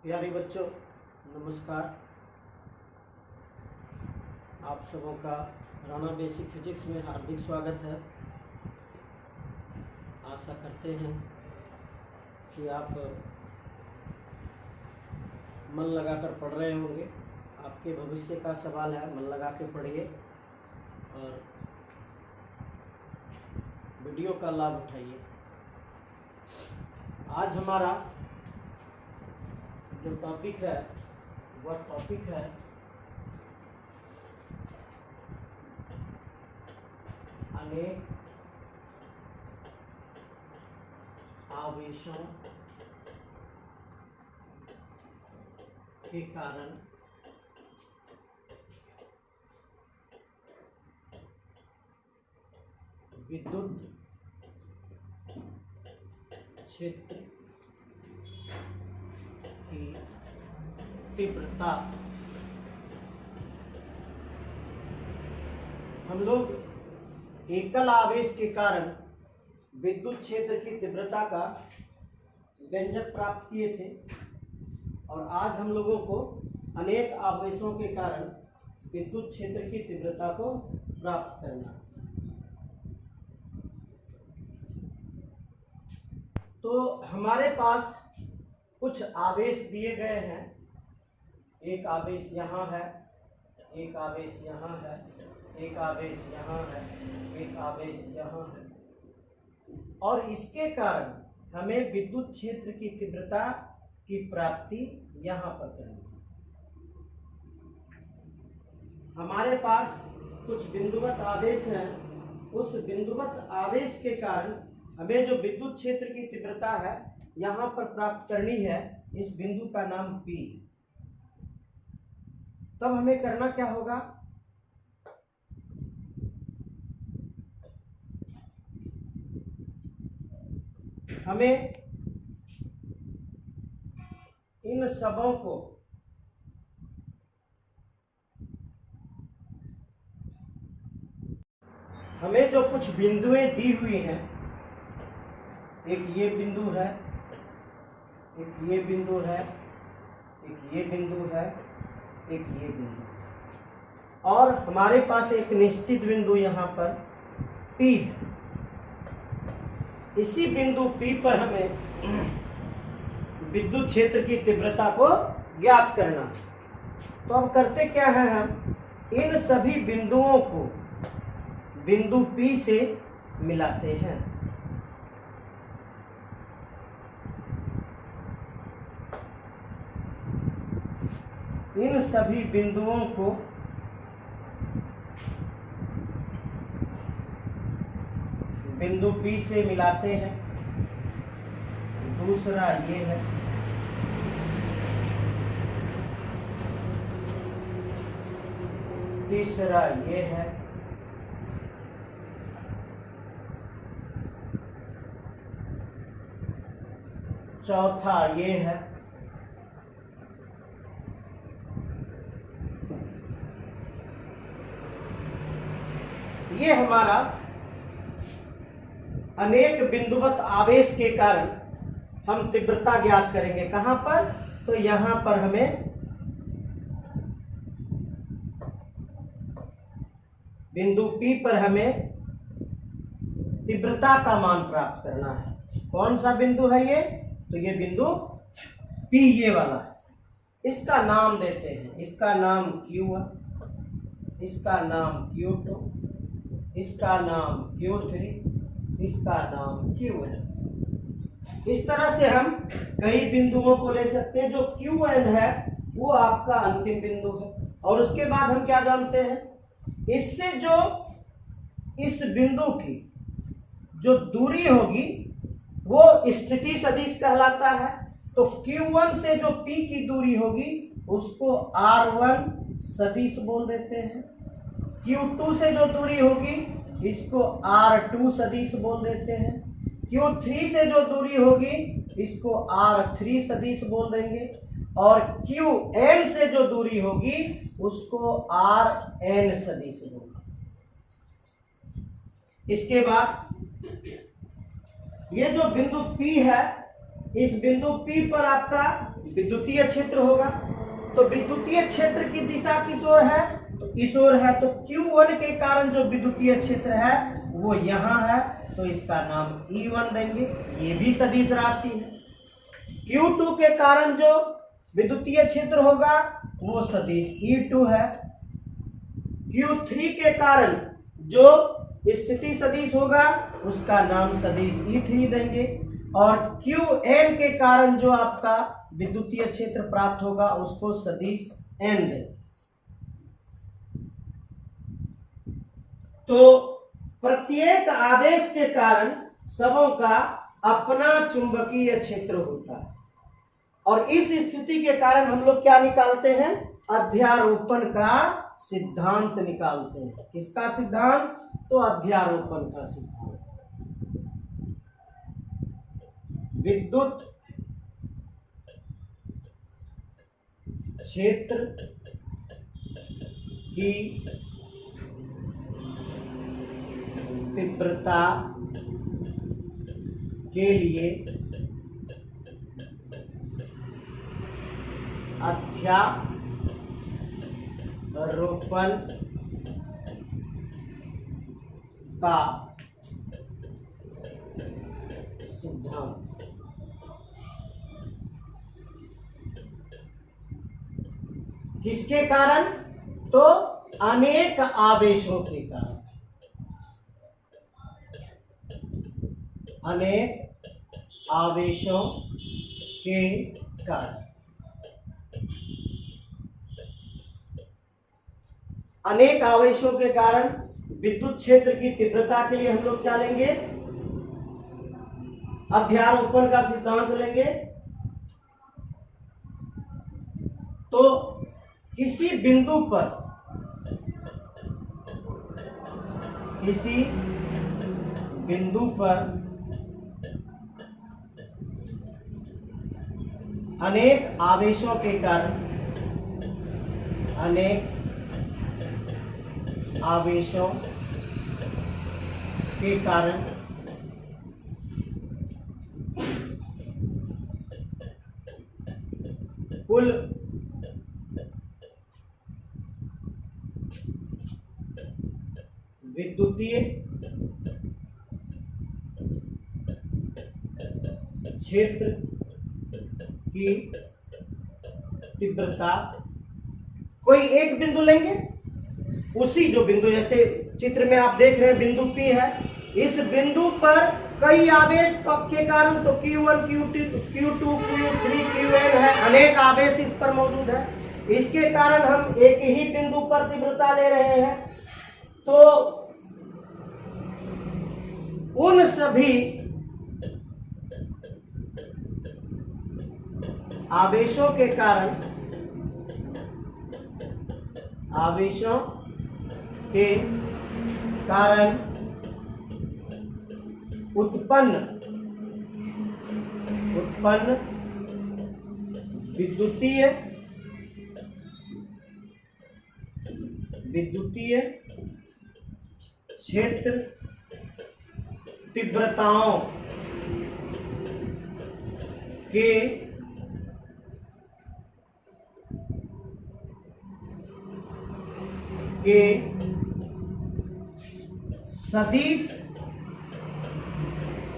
प्यारे बच्चों, नमस्कार। आप सबों का राणा बेसिक फिजिक्स में हार्दिक स्वागत है। आशा करते हैं कि आप मन लगाकर पढ़ रहे होंगे। आपके भविष्य का सवाल है, मन लगा के पढ़िए और वीडियो का लाभ उठाइए। आज हमारा जो टॉपिक है वह टॉपिक है अनेक आवेशों के कारण विद्युत क्षेत्र की तीव्रता। हम लोग एकल आवेश के कारण विद्युत क्षेत्र की तीव्रता का व्यंजक प्राप्त किए थे और आज हम लोगों को अनेक आवेशों के कारण विद्युत क्षेत्र की तीव्रता को प्राप्त करना। तो हमारे पास कुछ आवेश दिए गए हैं। एक आवेश यहाँ है, एक आवेश यहाँ है, एक आवेश यहाँ है, एक आवेश यहाँ है और इसके कारण हमें विद्युत क्षेत्र की तीव्रता की प्राप्ति यहाँ पर करनी है। हमारे पास कुछ बिंदुवत आवेश हैं। उस बिंदुवत आवेश के कारण हमें जो विद्युत क्षेत्र की तीव्रता है यहाँ पर प्राप्त करनी है, इस बिंदु का नाम P। तब हमें करना क्या होगा? हमें इन सबों को हमें जो कुछ बिंदुएं दी हुई हैं, एक ये बिंदु है, एक ये बिंदु है, एक ये बिंदु है, एक ये बिंदु, और हमारे पास एक निश्चित बिंदु यहाँ पर P है। इसी बिंदु P पर हमें विद्युत क्षेत्र की तीव्रता को ज्ञात करना है। तो अब करते क्या है, हम इन सभी बिंदुओं को बिंदु P से मिलाते हैं। इन सभी बिंदुओं को बिंदु P से मिलाते हैं। दूसरा ये है, तीसरा ये है, चौथा ये है, ये हमारा अनेक बिंदुवत आवेश के कारण हम तीव्रता ज्ञात करेंगे। कहां पर? तो यहां पर हमें बिंदु P पर हमें तीव्रता का मान प्राप्त करना है। कौन सा बिंदु है ये? तो ये बिंदु P ये वाला है। इसका नाम देते हैं, इसका नाम Q1, इसका नाम Q2, इसका नाम Q3, इसका नाम Qn। इस तरह से हम कई बिंदुओं को ले सकते हैं। जो Qn है वो आपका अंतिम बिंदु है। और उसके बाद हम क्या जानते हैं, इससे जो इस बिंदु की जो दूरी होगी वो स्थिति सदिश कहलाता है। तो Q1 से जो P की दूरी होगी उसको R1 सदिश बोल देते हैं। Q2 से जो दूरी होगी इसको R2 सदिश बोल देते हैं। Q3 से जो दूरी होगी इसको R3 सदिश बोल देंगे और Qn से जो दूरी होगी उसको Rn सदिश बोल। इसके बाद ये जो बिंदु P है इस बिंदु P पर आपका विद्युतीय क्षेत्र होगा। तो विद्युतीय क्षेत्र की दिशा किस ओर है? तो इस ओर है। तो Q1 के कारण जो विद्युतीय क्षेत्र है वो यहाँ है, तो इसका नाम E1 देंगे। ये भी सदिश राशि है। Q2 के कारण जो विद्युतीय क्षेत्र होगा वो सदिश E2 है। Q3 के कारण जो स्थिति सदिश होगा उसका नाम सदिश E3 देंगे। और Qn के कारण जो आपका विद्युतीय क्षेत्र प्राप्त होगा उसको सदिश N देंगे। तो प्रत्येक आवेश के कारण सबों का अपना चुंबकीय क्षेत्र होता है, और इस स्थिति के कारण हम लोग क्या निकालते हैं? अध्यारोपण का सिद्धांत निकालते हैं। किसका सिद्धांत? तो अध्यारोपण का सिद्धांत। विद्युत क्षेत्र की तीव्रता के लिए अध्यारोपण का सिद्धांत। किसके कारण? तो अनेक आवेशों के कारण। अनेक आवेशों के कारण। अनेक आवेशों के कारण विद्युत क्षेत्र की तीव्रता के लिए हम लोग क्या लेंगे? अध्यारोपण का सिद्धांत लेंगे। तो किसी बिंदु पर अनेक आवेशों के कारण कुल विद्युतीय क्षेत्र की तीव्रता, कोई एक बिंदु लेंगे, उसी जो बिंदु, जैसे चित्र में आप देख रहे हैं बिंदु P है, इस बिंदु पर कई आवेश के कारण, तो Q1 Q2 Q3 Qn है, अनेक आवेश इस पर मौजूद है। इसके कारण हम एक ही बिंदु पर तीव्रता ले रहे हैं। तो उन सभी आवेशों के कारण उत्पन्न विद्युतीय क्षेत्र तीव्रताओं के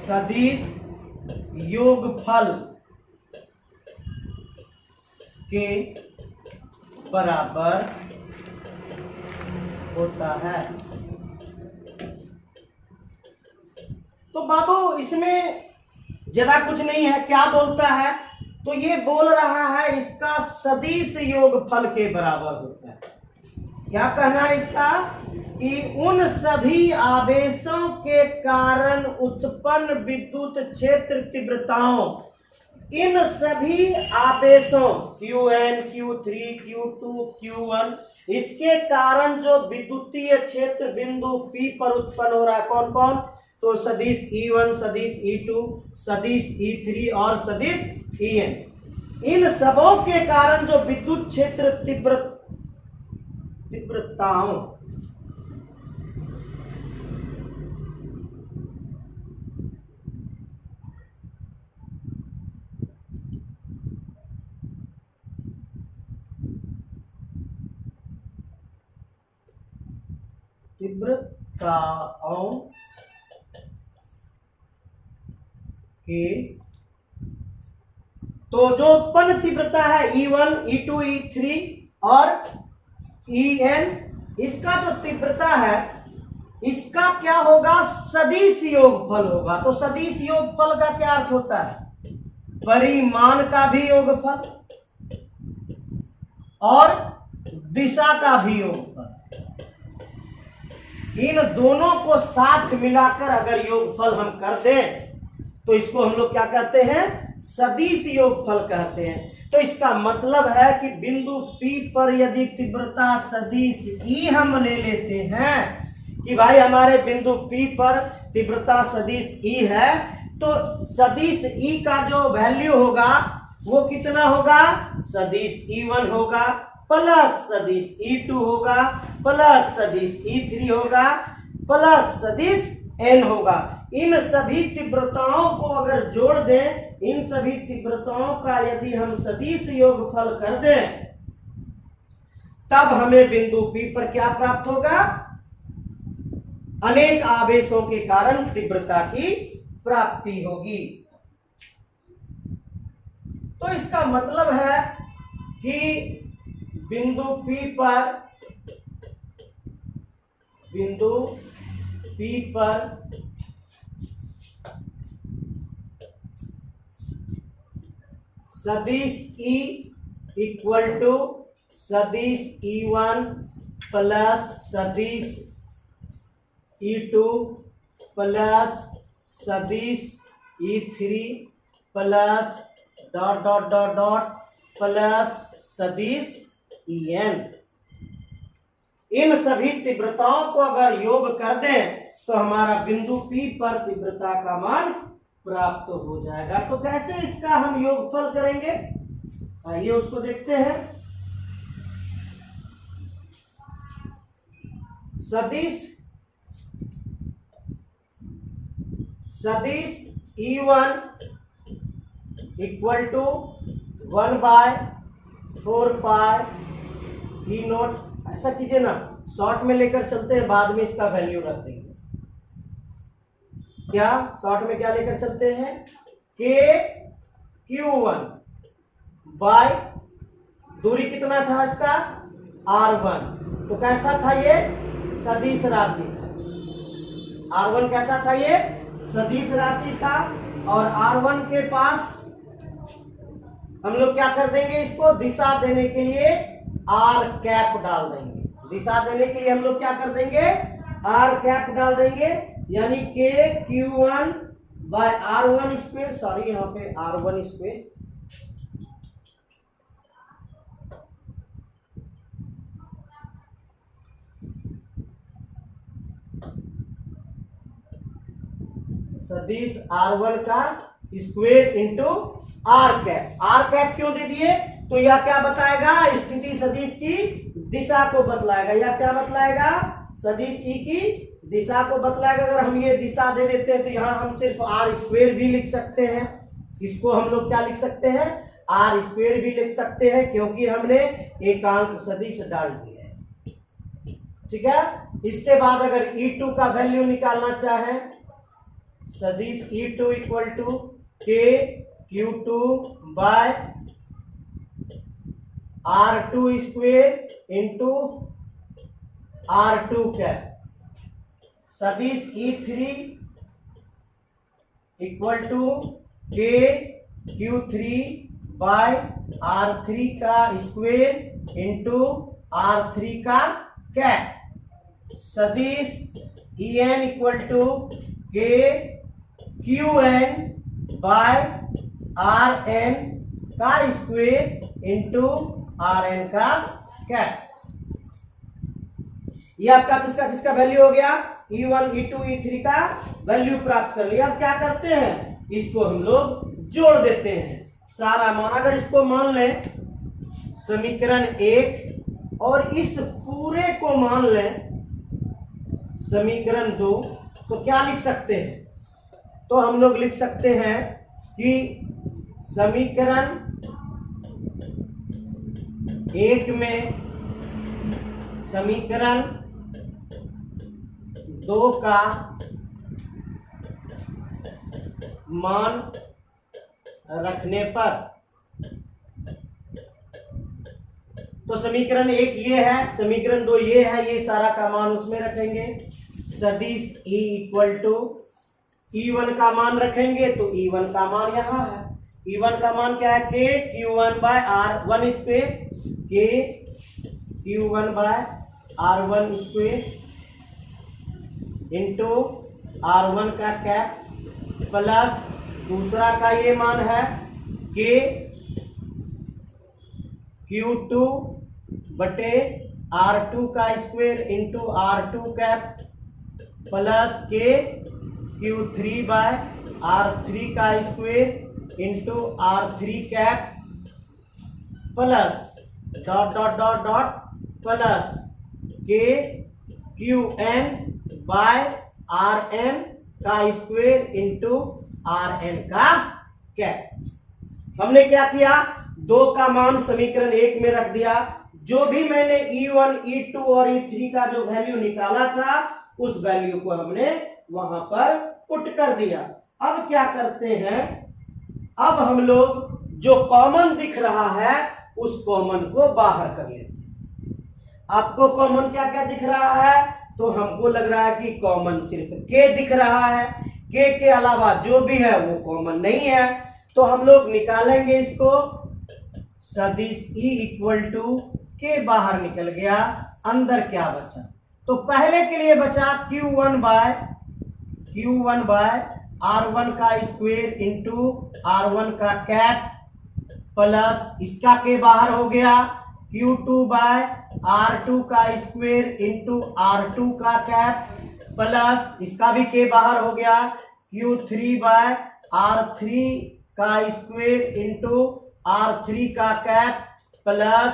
सदिश योगफल के बराबर होता है। तो बाबू इसमें ज्यादा कुछ नहीं है, क्या बोलता है? तो ये बोल रहा है इसका सदिश योगफल के बराबर होता है। क्या कहना है इसका? कि उन सभी आवेशों के कारण उत्पन्न विद्युत क्षेत्र तीव्रताओं, इन सभी आवेशों Qn, Q3, Q2, Q1, इसके कारण जो विद्युतीय क्षेत्र बिंदु P पर उत्पन्न हो रहा है, कौन कौन? तो सदिश E1, सदिश E2, सदिश E3 और सदिश En, इन सबों के कारण जो विद्युत क्षेत्र तीव्रताओं तीव्रताओं के, तो जो उत्पन्न तीव्रता है E1, E2, E3 और En, इसका जो तीव्रता है इसका क्या होगा, सदिश योगफल होगा। तो सदिश योगफल का क्या अर्थ होता है, परिमाण का भी योगफल और दिशा का भी योगफल। इन दोनों को साथ मिलाकर अगर योगफल हम कर दें तो इसको हम लोग क्या कहते हैं, सदिश योगफल कहते हैं। तो इसका मतलब है कि बिंदु P पर यदि तीव्रता सदिश E हम ले लेते हैं कि भाई हमारे बिंदु P पर तीव्रता सदिश E है, तो सदिश E का जो वैल्यू होगा वो कितना होगा, सदिश E1 होगा प्लस सदिश E2 होगा प्लस सदिश E3 होगा प्लस सदिश N होगा। इन सभी तीव्रताओं को अगर जोड़ दें, इन सभी तीव्रताओं का यदि हम सदिश योगफल कर दें, तब हमें बिंदु P पर क्या प्राप्त होगा, अनेक आवेशों के कारण तीव्रता की प्राप्ति होगी। तो इसका मतलब है कि बिंदु P पर सदिश E इक्वल टू सदिश E1 प्लस सदिश E2 प्लस सदिश E3 plus dot dot dot dot plus सदिश En। इन सभी तीव्रताओं को अगर योग कर दें तो हमारा बिंदु P पर तीव्रता का मान प्राप्त हो जाएगा। तो कैसे इसका हम योगफल करेंगे, आइए उसको देखते हैं। सदिश E1 equal to 1/4 pi E0। ऐसा कीजिए ना, शॉर्ट में लेकर चलते हैं, बाद में इसका वैल्यू रख देंगे। क्या शॉर्ट में क्या लेकर चलते हैं, KQ1 बाय दूरी कितना था इसका R1। तो कैसा था ये, सदिश राशि था। R1 कैसा था, ये सदिश राशि था। और R1 के पास हम लोग क्या कर देंगे, इसको दिशा देने के लिए R कैप डाल देंगे। दिशा देने के लिए हम लोग क्या कर देंगे, R कैप डाल देंगे, यानी KQ1 bye R1 square, sorry यहाँ पे R1 स्क्वायर सदिश R1 का square into R cap. R cap क्यों दे दिए, तो यह क्या बताएगा, स्थिति सदिश की दिशा को बतलाएगा। यह क्या बतलाएगा, सदिश E की दिशा को बतलाएगा। अगर हम ये दिशा दे देते हैं तो यहाँ हम सिर्फ R स्क्वायर भी लिख सकते हैं। इसको हम लोग क्या लिख सकते हैं, R स्क्वायर भी लिख सकते हैं, क्योंकि हमने एकांक सदिश डाल दिया है। ठीक है। इसके बाद अगर E2 का वैल्यू निकालना चाहें, सदिश E2 equal to KQ2 by R2 square into R2 cap. सदिश E3 equal to KQ3 bye R3 का स्क्वायर इंटू R3 का कैप। सदिश En equal to KQN by Rn का स्क्वायर इंटू Rn का कैप। ये आपका किसका किसका वैल्यू हो गया, E1, E2, E3 का वैल्यू प्राप्त कर लिया। अब क्या करते हैं, इसको हम लोग जोड़ देते हैं सारा मान। अगर इसको मान लें समीकरण 1 और इस पूरे को मान लें समीकरण 2, तो क्या लिख सकते हैं, तो हम लोग लिख सकते हैं कि समीकरण 1 में समीकरण 2 का मान रखने पर, तो समीकरण 1 ये है, समीकरण 2 ये है, ये सारा का मान उसमें रखेंगे। सदिश E इक्वल टू E1 का मान रखेंगे तो E1 का मान यहाँ है। E1 का मान क्या है? K Q1 by R1 square, K Q1 by R1 square into R1 का कैप प्लस दूसरा का ये मान है K Q2 बटे R2 का square into R2 cap plus K Q3 by R3 का square into R3 cap plus dot dot dot dot plus K Qn by Rn का स्क्वायर इंटू Rn का कैप। हमने क्या किया? 2 का मान समीकरण 1 में रख दिया। जो भी मैंने E1, E2 और E3 का जो वैल्यू निकाला था उस वैल्यू को हमने वहां पर पुट कर दिया। अब क्या करते हैं? अब हम लोग जो कॉमन दिख रहा है उस कॉमन को बाहर कर लेते हैं। आपको कॉमन क्या क्या दिख रहा है? तो हमको लग रहा है कि कॉमन सिर्फ K दिख रहा है। K के अलावा जो भी है वो कॉमन नहीं है, तो हम लोग निकालेंगे इसको। सदिश E इक्वल टू K बाहर निकल गया, अंदर क्या बचा? तो पहले के लिए बचा Q1 बाय R1 का स्क्वायर इंटू R1 का कैप प्लस इसका के बाहर हो गया Q2 बाय R2 का स्क्वायर इंटू R2 का कैप प्लस इसका भी के बाहर हो गया Q3 बाय R3 का स्क्वायर इंटू R3 का cap plus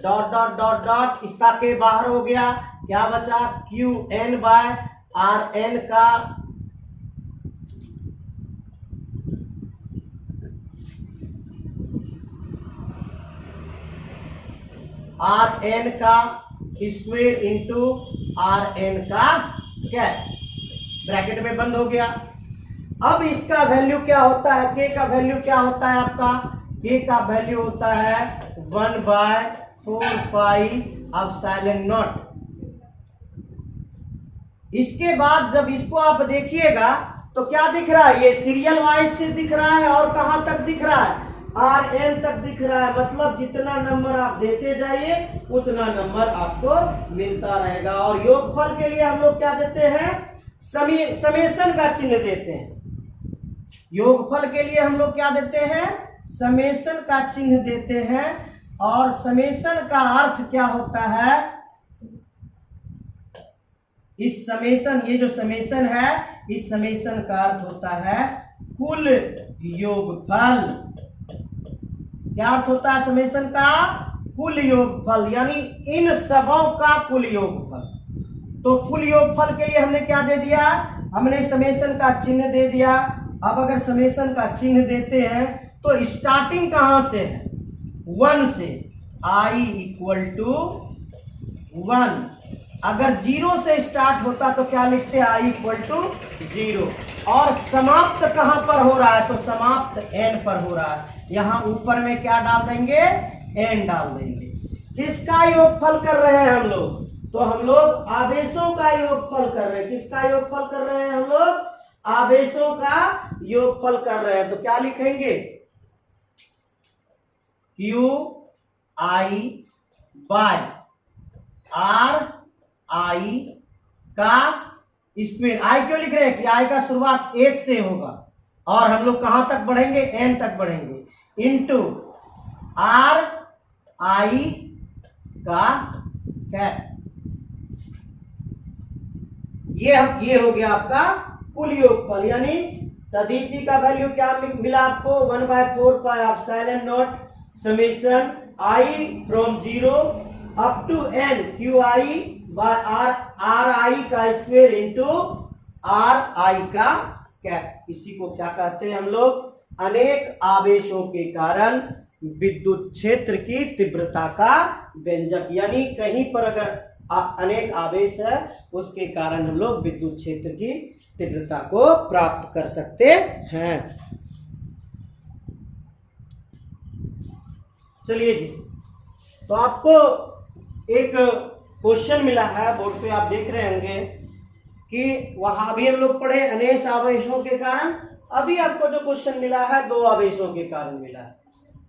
dot dot dot dot इसका के बाहर हो गया। क्या बचा? Qn बाय Rn का स्क्वायर इंटू Rn का कैप, ब्रैकेट में बंद हो गया। अब इसका वैल्यू क्या होता है? K का वैल्यू क्या होता है आपका? K का वैल्यू होता है 1/4 एप्सिलॉन नॉट। इसके बाद जब इसको आप देखिएगा तो क्या दिख रहा है? ये सीरियल वाइज से दिख रहा है और कहां तक दिख रहा है? Rn तक दिख रहा है। मतलब जितना नंबर आप देते जाइए उतना नंबर आपको मिलता रहेगा। और योगफल के लिए हम लोग क्या देते हैं? समेशन का चिन्ह देते हैं। योगफल के लिए हम लोग क्या देते हैं? समेशन का चिन्ह देते हैं। और समेशन का अर्थ क्या होता है? इस समेशन, ये जो समेशन है, इस समेशन का अर्थ होता है कुल योगफल। क्या अर्थ होता है समेशन का? कुल योगफल, यानी इन सबों का कुल योगफल। तो कुल योगफल के लिए हमने क्या दे दिया? हमने समेशन का चिन्ह दे दिया। अब अगर समेशन का चिन्ह देते हैं तो स्टार्टिंग कहां से है? 1 से। I equal to 1। अगर 0 से स्टार्ट होता तो क्या लिखते हैं? I equal to 0। और समाप्त कहां पर हो रहा है? तो समाप्त n पर हो रहा है। यहां ऊपर में क्या डाल देंगे? n डाल देंगे। किसका योगफल कर रहे हैं हम लोग? तो हम लोग आवेशों का योगफल कर रहे हैं। किसका योगफल कर रहे हैं हम लोग? आवेशों का योगफल कर रहे हैं। तो क्या लिखेंगे? Q I by R I का स्क्वायर। I क्यों लिख रहे हैं? कि I का शुरुआत 1 से होगा और हम लोग कहां तक बढ़ेंगे? n तक बढ़ेंगे। इंटू R I का कैप। ये हो गया आपका कुल योगफल। यानी सदिशी का वैल्यू क्या मिला आपको? 1/4 epsilon not summation I from 0 up to n QI by RI का स्क्वायर इंटू RI का कैप। इसी को क्या कहते हैं हम लोग? अनेक आवेशों के कारण विद्युत क्षेत्र की तीव्रता का व्यंजक। यानी कहीं पर अगर अनेक आवेश है, उसके कारण हम लोग विद्युत क्षेत्र की तीव्रता को प्राप्त कर सकते हैं। चलिए जी, तो आपको एक क्वेश्चन मिला है बोर्ड पे, आप देख रहे होंगे कि वहां भी हम लोग पढ़े अनेक आवेशों के कारण, अभी आपको जो क्वेश्चन मिला है दो आवेशों के कारण मिला है।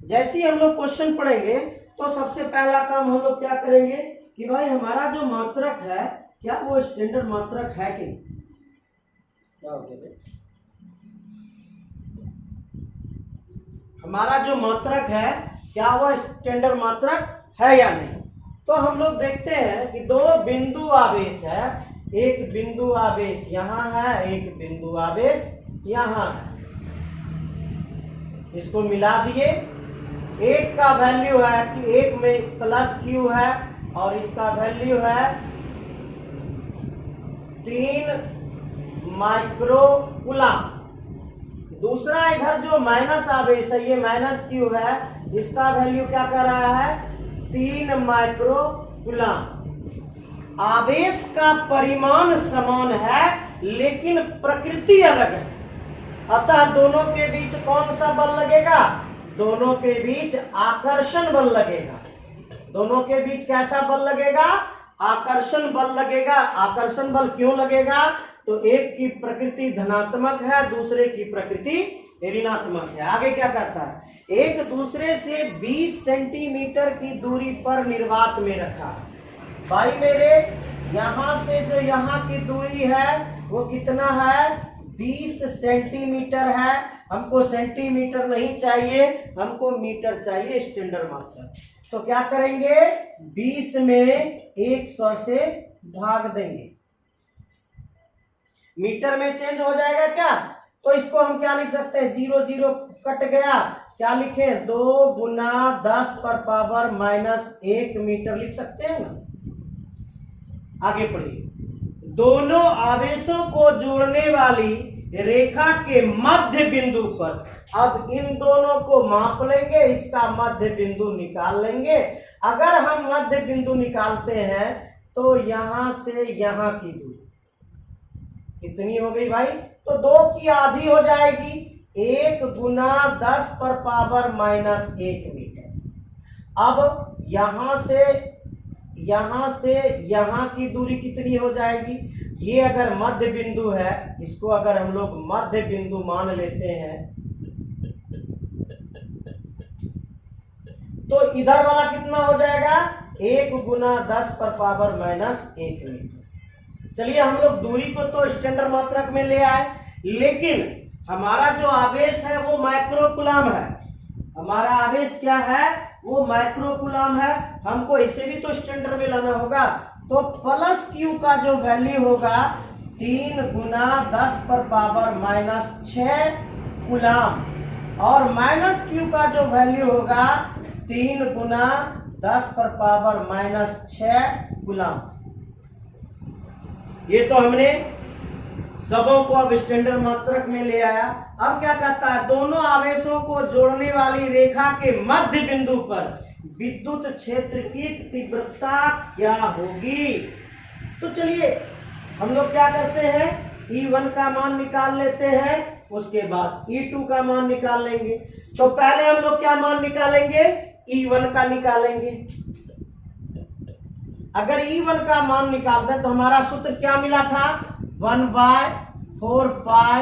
जैसे ही हम लोग क्वेश्चन पढ़ेंगे तो सबसे पहला काम हम लोग क्या करेंगे कि भाई हमारा जो मात्रक है क्या वो स्टैंडर्ड मात्रक है कि नहीं। क्या हो गया, हमारा जो मात्रक है क्या वह स्टैंडर्ड मात्रक है या नहीं। तो हम लोग देखते हैं कि दो बिंदु आवेश है, एक बिंदु आवेश यहाँ है, एक बिंदु आवेश यहाँ है, इसको मिला दिए। एक का वैल्यू है कि एक में प्लस क्यू है और इसका वैल्यू है 3 माइक्रो कूलम। दूसरा इधर जो माइनस आवेश है, ये माइनस क्यू है, इसका वैल्यू क्या कर रहा है 3 माइक्रो कूलम। आवेश का परिमाण समान है लेकिन प्रकृति अलग है, अतः दोनों के बीच कौन सा बल लगेगा, दोनों के बीच आकर्षण बल लगेगा। दोनों के बीच कैसा बल लगेगा, आकर्षण बल लगेगा। आकर्षण बल क्यों लगेगा, तो एक की प्रकृति धनात्मक है, दूसरे की प्रकृति ऋणात्मक है। आगे क्या करता है, एक दूसरे से 20 सेंटीमीटर की दूरी पर निर्वात में रखा। भाई मेरे यहां से जो यहाँ की दूरी है वो कितना है 20 सेंटीमीटर है। हमको सेंटीमीटर नहीं चाहिए, हमको मीटर चाहिए, स्टैंडर्ड मात्रक। तो क्या करेंगे 20 में 100 से भाग देंगे, मीटर में चेंज हो जाएगा क्या, तो इसको हम क्या लिख सकते हैं 0 0 कट गया, क्या लिखे 2 गुना 10 पर पावर -1 मीटर लिख सकते हैं ना। आगे पढ़िए, दोनों आवेशों को जोड़ने वाली रेखा के मध्य बिंदु पर, अब इन दोनों को माप लेंगे, इसका मध्य बिंदु निकाल लेंगे। अगर हम मध्य बिंदु निकालते हैं तो यहां से यहां की दूरी कितनी हो गई भाई, तो 2 की आधी हो जाएगी, 1 गुना 10 पर पावर -1 मीटर। अब यहां से यहां की दूरी कितनी हो जाएगी, ये अगर मध्य बिंदु है, इसको अगर हम लोग मध्य बिंदु मान लेते हैं तो इधर वाला कितना हो जाएगा 1 गुना 10 पर पावर -1 मीटर। चलिए हम लोग दूरी को तो स्टैंडर्ड मात्रक में ले आए, लेकिन हमारा जो आवेश है वो माइक्रो कूलम है। हमारा आवेश क्या है, वो माइक्रो कूलम है, हमको इसे भी तो स्टैंडर्ड में लाना होगा। तो प्लस क्यू का जो वैल्यू होगा 3 गुना 10 पर पावर -6 कूलम, और माइनस क्यू का जो वैल्यू होगा 3 गुना 10 पर पावर -6 कूलम। ये तो हमने सबों को अब स्टैंडर्ड मात्रक में ले आया। अब क्या कहता है, दोनों आवेशों को जोड़ने वाली रेखा के मध्य बिंदु पर विद्युत क्षेत्र की तीव्रता क्या होगी। तो चलिए हम लोग क्या करते हैं, E1 का मान निकाल लेते हैं, उसके बाद E2 का मान निकाल लेंगे। तो पहले हम लोग क्या मान निकालेंगे, E1 का निकालेंगे। अगर E1 का मान निकालते हैं तो हमारा सूत्र क्या मिला था 1/4 पाई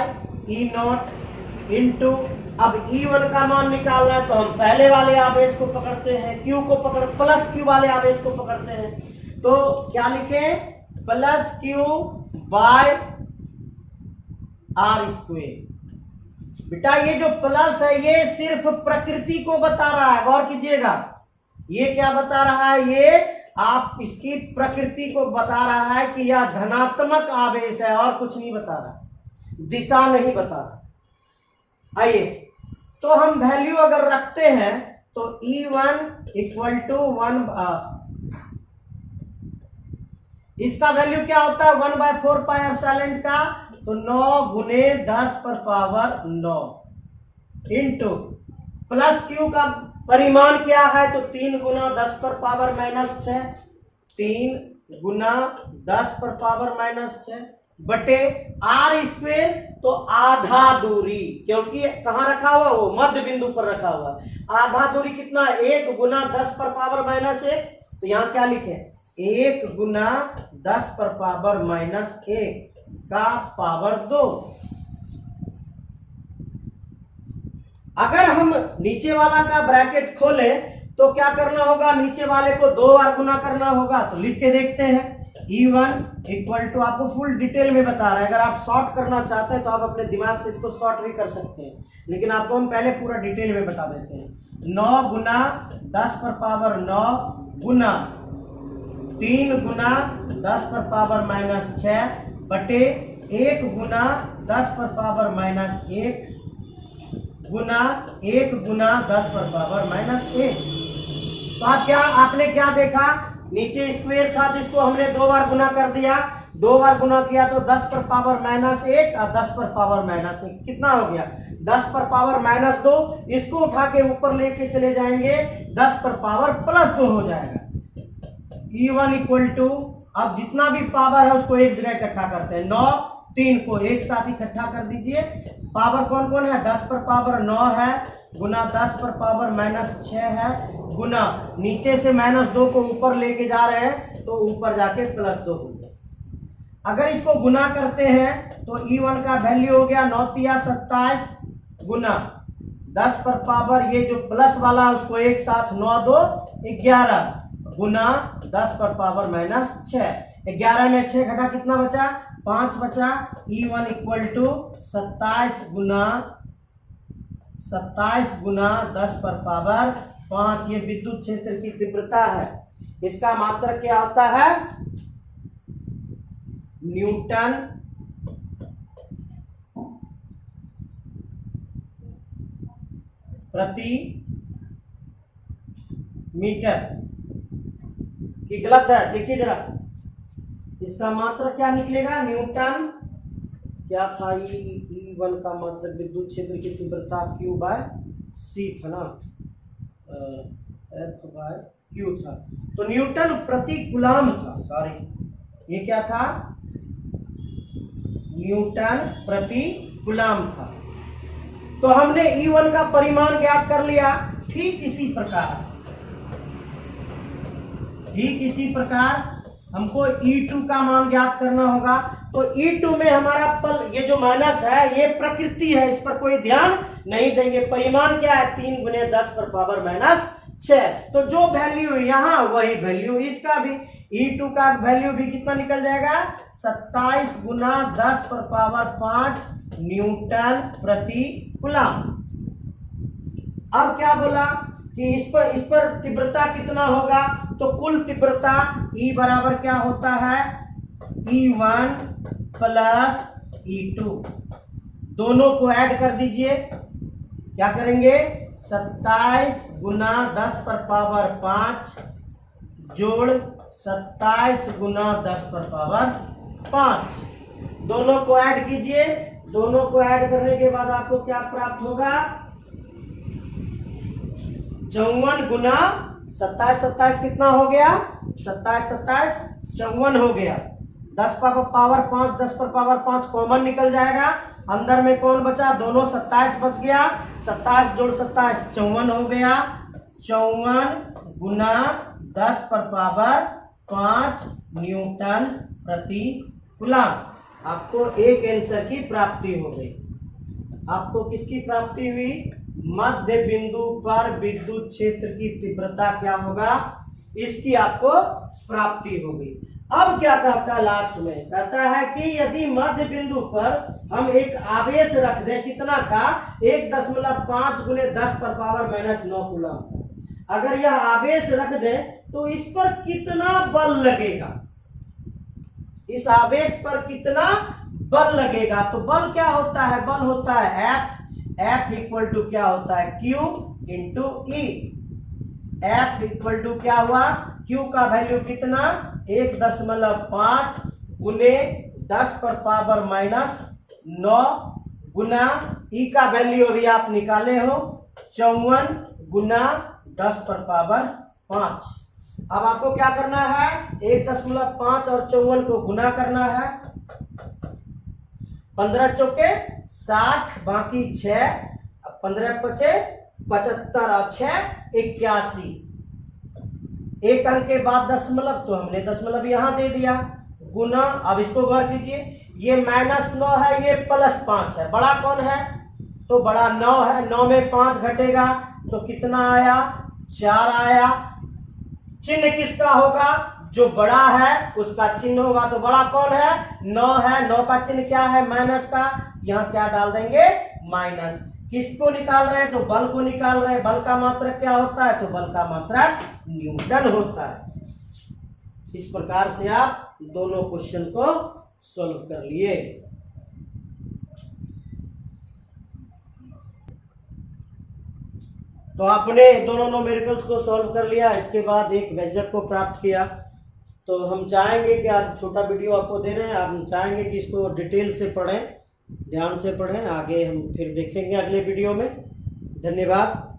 E0 इंटू, अब E1 का मान निकालना है तो हम पहले वाले आवेश को पकड़ते हैं, Q को पकड़ प्लस Q वाले आवेश को पकड़ते हैं। तो क्या लिखें प्लस Q बाय R²। बेटा ये जो प्लस है ये सिर्फ प्रकृति को बता रहा है, गौर कीजिएगा। ये क्या बता रहा है, ये आप इसकी प्रकृति को बता रहा है कि यह धनात्मक आवेश है, और कुछ नहीं बता रहा, दिशा नहीं बता रहा। आइए तो हम वैल्यू अगर रखते हैं तो E1 इक्वल टू 1, इसका वैल्यू क्या होता है 1/4 पाई एप्सिलॉन का, तो 9 गुने 10 पर पावर 9 इंटू प्लस क्यू का परिमाण क्या है, तो 3 गुना 10 पर पावर -6, 3 गुना 10 पर पावर -6 बटे आर स्क्वेयर, तो आधा दूरी, क्योंकि कहाँ रखा हुआ, वो मध्य बिंदु पर रखा हुआ। आधा दूरी कितना, 1 गुना 10 पर पावर -1, तो यहाँ क्या लिखे, 1 गुना 10 पर पावर -1 का पावर 2। अगर हम नीचे वाला का ब्रैकेट खोले तो क्या करना होगा, नीचे वाले को 2 बार गुना करना होगा। तो लिख के देखते हैं, E1 इक्वल टू, आपको फुल डिटेल में बता रहा है, अगर आप शॉर्ट करना चाहते हैं तो आप अपने दिमाग से इसको शॉर्ट भी कर सकते हैं, लेकिन आपको हम पहले पूरा डिटेल में बता देते हैं। 9 गुना 10 पर पावर 9 गुना 3 गुना 10 पर पावर -6 बटे 1 गुना 10 पर पावर -1 गुना 1 गुना 10 पर पावर -1। तो आप क्या, आपने क्या देखा, नीचे स्क्वायर था जिसको हमने 2 बार गुना कर दिया, 2 बार गुना किया तो 10 पर पावर -1 और 10 पर पावर -1 कितना हो गया, 10 पर पावर -2, इसको उठा के ऊपर लेके चले जाएंगे, 10 पर पावर +2 हो जाएगा। E1 इक्वल टू, अब जितना भी पावर है उसको एक जगह इकट्ठा करते हैं, 9 3 को एक साथ इकट्ठा कर दीजिए। पावर कौन कौन है, 10 पर पावर 9 है गुना 10 पर पावर -6 है गुना नीचे से -2 को ऊपर लेके जा रहे हैं तो ऊपर जाके +2 हो गया। अगर इसको गुना करते हैं तो E1 का वैल्यू हो गया 9 तिया 27 गुना 10 पर पावर, ये जो प्लस वाला उसको एक साथ 9 2 11 गुना 10 पर पावर -6। 11 में 6 घटा कितना बचा, 5 बचा। E1 इक्वल टू 27 गुना 10 पर पावर 5। ये विद्युत क्षेत्र की तीव्रता है, इसका मात्रक क्या होता है, न्यूटन प्रति मीटर। की गलत है, देखिए जरा, इसका मात्रक क्या निकलेगा, न्यूटन क्या था, E1 का मात्रक विद्युत क्षेत्र की तीव्रता Q/C था ना, F/Q था, तो न्यूटन प्रति कूलम था, सॉरी ये क्या था, न्यूटन प्रति कूलम था। तो हमने E1 का परिमाण ज्ञात कर लिया। ठीक इसी प्रकार हमको E2 का मान ज्ञात करना होगा। तो E2 में हमारा पल, ये जो माइनस है ये प्रकृति है, इस पर कोई ध्यान नहीं देंगे। परिमाण क्या है, 3 गुने 10 पर पावर -6। तो जो वैल्यू यहाँ वही वैल्यू इसका भी, E2 का वैल्यू भी कितना निकल जाएगा, 27 गुना 10 पर पावर 5 न्यूटन प्रति कूलम। अब क्या बोला कि इस पर तीव्रता कितना होगा, तो कुल तीव्रता E बराबर क्या होता है, E1 प्लस E2, दोनों को ऐड कर दीजिए। क्या करेंगे, 27 गुना 10 पर पावर 5 जोड़ 27 गुना 10 पर पावर 5, दोनों को ऐड कीजिए। दोनों को ऐड करने के बाद आपको क्या प्राप्त होगा, 54 गुना 27 कितना हो गया, 27 54 हो गया। 10 पर पावर 5 10 पर पावर 5 कॉमन निकल जाएगा, अंदर में कौन बचा, दोनों 27 बच गया, 27 जोड़ 27 54 हो गया। 54 गुना 10 पर पावर 5 न्यूटन प्रति कूलम। आपको एक आंसर की प्राप्ति हो गई। आपको किसकी प्राप्ति हुई, मध्य बिंदु पर विद्युत क्षेत्र की तीव्रता क्या होगा, इसकी आपको प्राप्ति हो गई। अब क्या कहता है लास्ट में, कहता है कि यदि मध्य बिंदु पर हम एक आवेश रख दें, कितना का, 1.5 गुने 10 पर पावर -9 कूलम, अगर यह आवेश रख दें तो इस पर कितना बल लगेगा, इस आवेश पर कितना बल लगेगा। तो बल क्या होता है, बल होता है F इक्वल टू क्या होता है, Q into E। F equal to क्या हुआ, Q का वैल्यू कितना, 1.5 गुने 10 पर पावर -9 गुना E का वैल्यू अभी आप निकाले हो 54 गुना 10 पर पावर 5। अब आपको क्या करना है, 1.5 और 54 को गुना करना है। 15 चौके 60, बाकी 6, 15 पचे 75 और 6 81। एक अंक के बाद दशमलव, तो हमने दशमलव यहां दे दिया। गुना, अब इसको गौर कीजिए, ये -9 है, ये +5 है। बड़ा कौन है, तो बड़ा 9 है। 9 में 5 घटेगा तो कितना आया, 4 आया। चिन्ह किसका होगा, जो बड़ा है उसका चिन्ह होगा। तो बड़ा कौन है, 9 है। 9 का चिन्ह क्या है, माइनस का। यहाँ क्या डाल देंगे, माइनस। किसको निकाल रहे हैं, तो बल को निकाल रहे हैं। बल का मात्रक क्या होता है, तो बल का मात्रक न्यूटन होता है। इस प्रकार से आप दोनों क्वेश्चन को सॉल्व कर लिए। तो आपने दोनों न्यूमेरिकल्स को सॉल्व कर लिया, इसके बाद एक व्यंजक को प्राप्त किया। तो हम चाहेंगे कि आज छोटा वीडियो आपको दे रहे हैं, हम चाहेंगे कि इसको डिटेल से पढ़ें, ध्यान से पढ़ें। आगे हम फिर देखेंगे अगले वीडियो में। धन्यवाद।